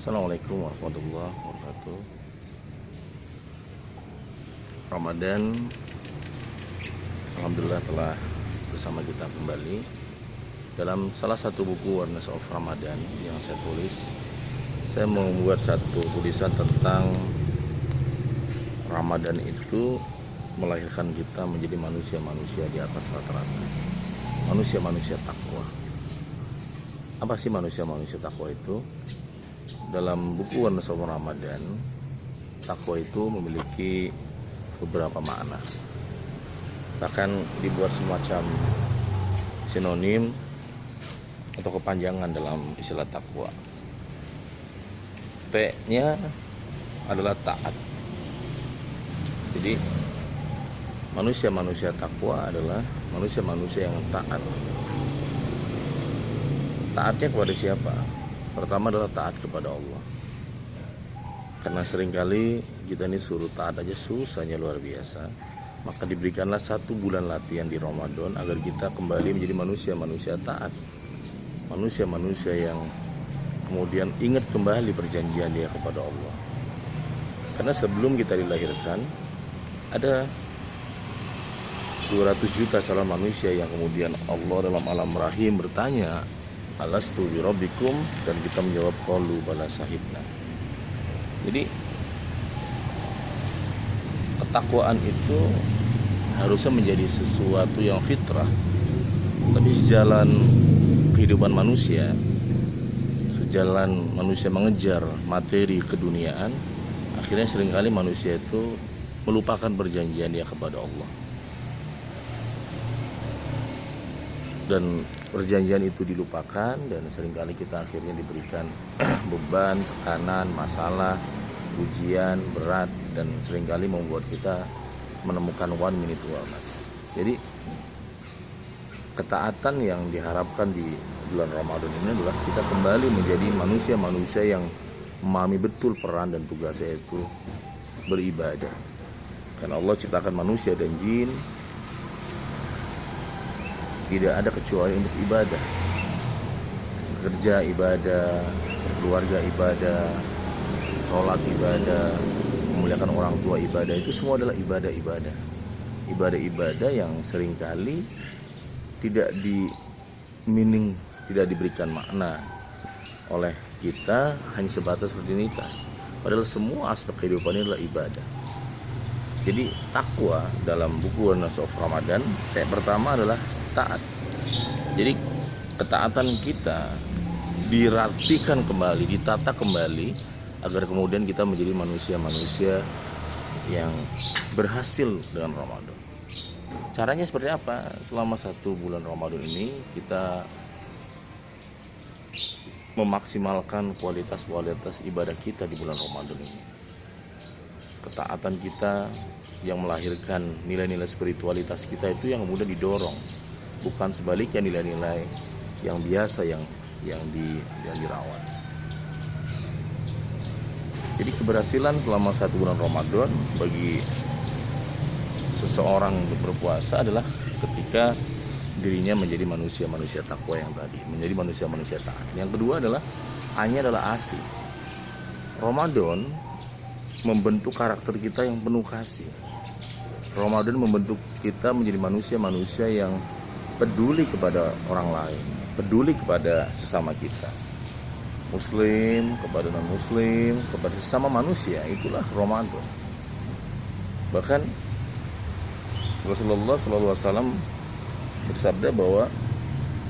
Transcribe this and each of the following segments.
Assalamualaikum warahmatullahi wabarakatuh. Ramadan alhamdulillah telah bersama kita kembali. Dalam salah satu buku Awareness of Ramadan yang saya tulis, saya membuat satu tulisan tentang Ramadan itu melahirkan kita menjadi manusia-manusia di atas rata-rata, manusia-manusia takwa. Apa sih manusia-manusia takwa itu? Dalam buku Awareness of Ramadan, takwa itu memiliki beberapa makna. Bahkan dibuat semacam sinonim atau kepanjangan dalam istilah takwa. T-nya adalah taat. Jadi manusia-manusia takwa adalah manusia-manusia yang taat. Taatnya kepada siapa? Pertama adalah taat kepada Allah. Karena seringkali kita ini suruh taat aja susahnya luar biasa. Maka diberikanlah 1 bulan latihan di Ramadan agar kita kembali menjadi manusia-manusia taat. Manusia-manusia yang kemudian ingat kembali perjanjian dia kepada Allah. Karena sebelum kita dilahirkan ada 200 juta calon manusia yang kemudian Allah dalam alam rahim bertanya, Alastu birabbikum, dan kita menjawab qalu bala syahidna. Jadi ketakwaan itu harusnya menjadi sesuatu yang fitrah. Tapi sejalan kehidupan manusia, sejalan manusia mengejar materi keduniaan, akhirnya seringkali manusia itu melupakan perjanjian dia kepada Allah. Dan perjanjian itu dilupakan, dan seringkali kita akhirnya diberikan beban, tekanan, masalah, ujian berat, dan seringkali membuat kita menemukan one minute wellness. Jadi ketaatan yang diharapkan di bulan Ramadan ini adalah kita kembali menjadi manusia-manusia yang memahami betul peran dan tugasnya, itu beribadah. Karena Allah ciptakan manusia dan jin tidak ada kecuali untuk ibadah. Kerja ibadah, keluarga ibadah, sholat ibadah, memuliakan orang tua ibadah, itu semua adalah ibadah-ibadah. Ibadah-ibadah yang seringkali tidak tidak diberikan makna oleh kita, hanya sebatas rutinitas. Padahal semua aspek kehidupan ini adalah ibadah. Jadi takwa dalam buku Awareness of Ramadan, yang pertama adalah taat. Jadi ketaatan kita dirapikan kembali, ditata kembali agar kemudian kita menjadi manusia-manusia yang berhasil dengan Ramadan. Caranya seperti apa? Selama 1 bulan Ramadan ini kita memaksimalkan kualitas ibadah kita di bulan Ramadan ini. Ketaatan kita yang melahirkan nilai-nilai spiritualitas kita itu yang kemudian didorong, bukan sebaliknya nilai-nilai yang biasa yang dirawat. Jadi keberhasilan selama 1 bulan Ramadan bagi seseorang untuk berpuasa adalah ketika dirinya menjadi manusia-manusia takwa yang tadi, menjadi manusia-manusia taat. Yang kedua adalah A-nya adalah asih. Ramadan membentuk karakter kita yang penuh kasih. Ramadan membentuk kita menjadi manusia-manusia yang peduli kepada orang lain, peduli kepada sesama kita, muslim kepada non-muslim, kepada sesama manusia. Itulah Ramadan. Bahkan Rasulullah SAW bersabda bahwa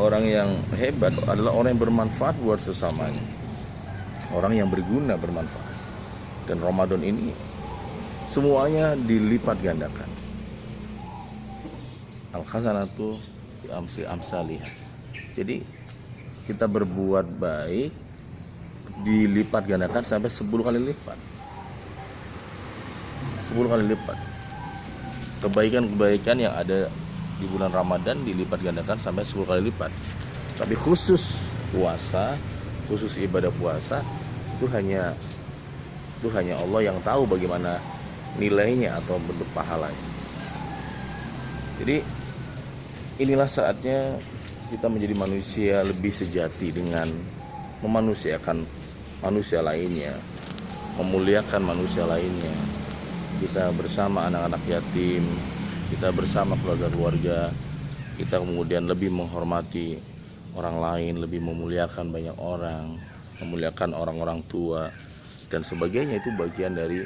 orang yang hebat adalah orang yang bermanfaat buat sesamanya, orang yang berguna, bermanfaat. Dan Ramadan ini semuanya dilipat gandakan. Al-hasanatu bi amsalih. Jadi kita berbuat baik dilipat gandakan sampai 10 kali lipat. 10 kali lipat. Kebaikan-kebaikan yang ada di bulan Ramadan dilipat gandakan sampai 10 kali lipat. Tapi khusus puasa, khusus ibadah puasa, itu hanya Allah yang tahu bagaimana nilainya atau bentuk pahalanya. Jadi inilah saatnya kita menjadi manusia lebih sejati dengan memanusiakan manusia lainnya, memuliakan manusia lainnya. Kita bersama anak-anak yatim, kita bersama keluarga-keluarga, kita kemudian lebih menghormati orang lain, lebih memuliakan banyak orang, memuliakan orang-orang tua dan sebagainya. Itu bagian dari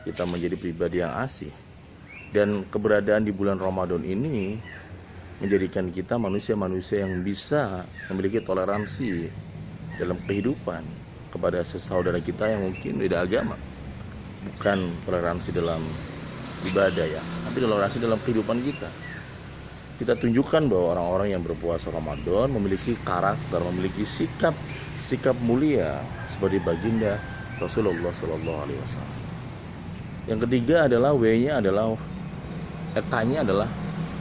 kita menjadi pribadi yang asih. Dan keberadaan di bulan Ramadan ini menjadikan kita manusia-manusia yang bisa memiliki toleransi dalam kehidupan kepada saudara kita yang mungkin beda agama. Bukan toleransi dalam ibadah ya, tapi toleransi dalam kehidupan kita. Kita tunjukkan bahwa orang-orang yang berpuasa Ramadan memiliki karakter, memiliki sikap mulia seperti baginda Rasulullah SAW. Yang ketiga adalah W-nya adalah T-nya adalah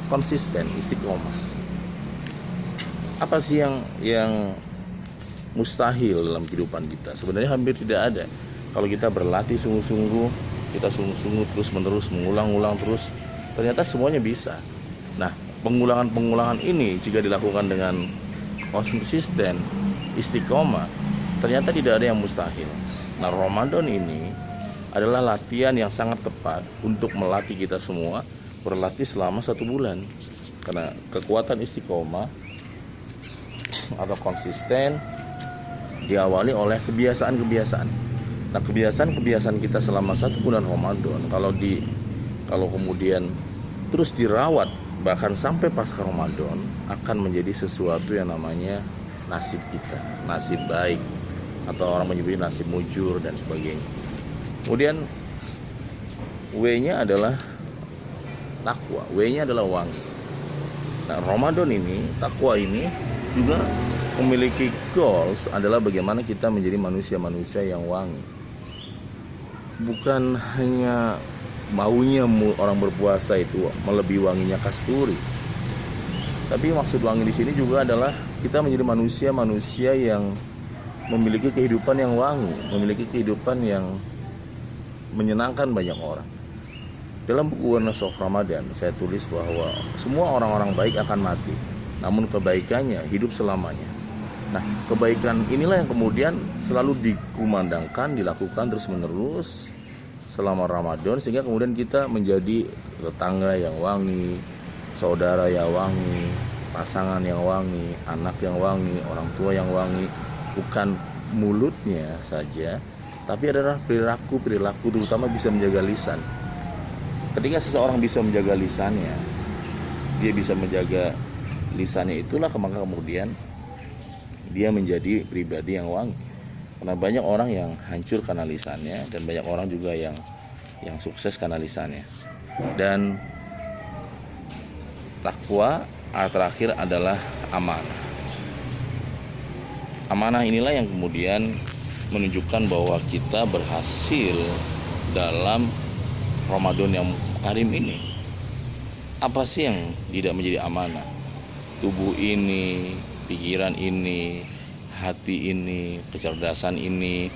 konsisten, istiqomah. Apa sih yang mustahil dalam kehidupan kita? Sebenarnya hampir tidak ada. Kalau kita berlatih sungguh-sungguh, kita sungguh-sungguh terus-menerus mengulang-ulang terus, ternyata semuanya bisa. Nah, pengulangan ini jika dilakukan dengan konsisten, istiqomah, ternyata tidak ada yang mustahil. Nah, Ramadan ini adalah latihan yang sangat tepat untuk melatih kita semua berlatih selama 1 bulan. Karena kekuatan istiqomah atau konsisten diawali oleh kebiasaan-kebiasaan. Nah, kebiasaan-kebiasaan kita selama 1 bulan Ramadan kalau kemudian terus dirawat bahkan sampai pasca Ramadan akan menjadi sesuatu yang namanya nasib kita, nasib baik, atau orang menyebut nasib mujur dan sebagainya. Kemudian W-nya adalah takwa, W-nya adalah wangi. Nah, Ramadan ini, takwa ini juga memiliki goals adalah bagaimana kita menjadi manusia-manusia yang wangi. Bukan hanya maunya orang berpuasa itu melebihi wanginya kasturi, tapi maksud wangi di sini juga adalah kita menjadi manusia-manusia yang memiliki kehidupan yang wangi, memiliki kehidupan yang menyenangkan banyak orang. Dalam buku Awareness of Ramadan saya tulis bahwa semua orang-orang baik akan mati, namun kebaikannya hidup selamanya. Nah, kebaikan inilah yang kemudian selalu dikumandangkan, dilakukan terus-menerus selama Ramadan, sehingga kemudian kita menjadi tetangga yang wangi, saudara yang wangi, pasangan yang wangi, anak yang wangi, orang tua yang wangi. Bukan mulutnya saja, tapi adalah perilaku terutama bisa menjaga lisan. Ketika seseorang bisa menjaga lisannya, dia bisa menjaga lisannya, itulah maka kemudian dia menjadi pribadi yang wangi. Karena banyak orang yang hancur karena lisannya, dan banyak orang juga yang sukses karena lisannya. Dan takwa terakhir adalah amanah. Amanah inilah yang kemudian menunjukkan bahwa kita berhasil dalam Ramadan yang karim ini. Apa sih yang tidak menjadi amanah? Tubuh ini, pikiran ini, hati ini, kecerdasan ini,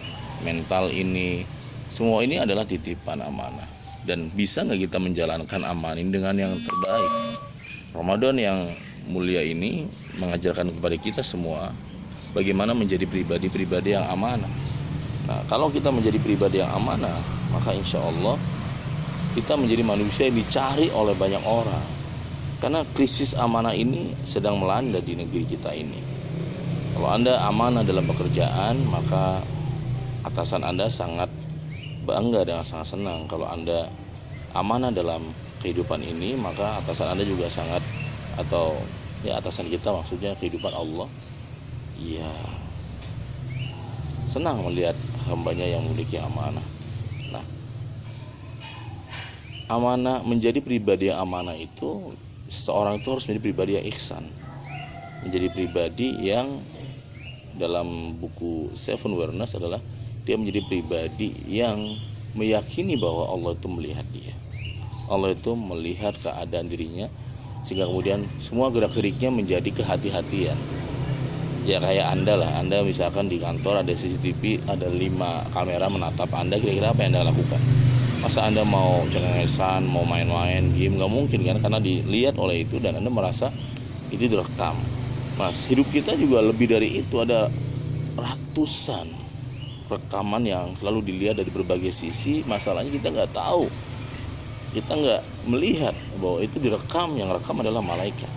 mental ini, semua ini adalah titipan amanah. Dan bisa nggak kita menjalankan amanah ini dengan yang terbaik? Ramadan yang mulia ini mengajarkan kepada kita semua bagaimana menjadi pribadi-pribadi yang amanah. Nah, kalau kita menjadi pribadi yang amanah, maka insya Allah kita menjadi manusia yang dicari oleh banyak orang. Karena krisis amanah ini sedang melanda di negeri kita ini. Kalau Anda amanah dalam pekerjaan, maka atasan Anda sangat bangga dan sangat senang. Kalau Anda amanah dalam kehidupan ini, maka atasan Anda juga sangat, atau ya atasan kita maksudnya kehidupan Allah, ya senang melihat hambanya yang memiliki amanah. Nah, amanah, menjadi pribadi yang amanah itu, seseorang itu harus menjadi pribadi yang ihsan, menjadi pribadi yang dalam buku Seven Awareness adalah dia menjadi pribadi yang meyakini bahwa Allah itu melihat dia, Allah itu melihat keadaan dirinya, sehingga kemudian semua gerak-geriknya menjadi kehati-hatian. Ya kayak Anda lah, Anda misalkan di kantor ada CCTV, ada 5 kamera menatap Anda, kira-kira apa yang Anda lakukan? Masa Anda mau cengengesan, mau main-main game? Nggak mungkin kan, karena dilihat oleh itu dan Anda merasa itu direkam. Mas, hidup kita juga lebih dari itu, ada rekaman yang selalu dilihat dari berbagai sisi. Masalahnya kita nggak tahu, kita nggak melihat bahwa itu direkam, yang rekam adalah malaikat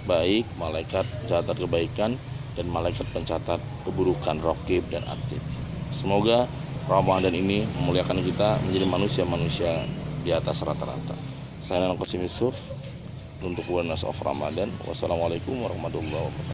baik, malaikat catat kebaikan, dan malaikat pencatat keburukan, raqib dan atid. Semoga Ramadan ini memuliakan kita menjadi manusia-manusia di atas rata-rata. Saya Nana Qasim Yusuf untuk Awareness of Ramadan. Wassalamualaikum warahmatullahi wabarakatuh.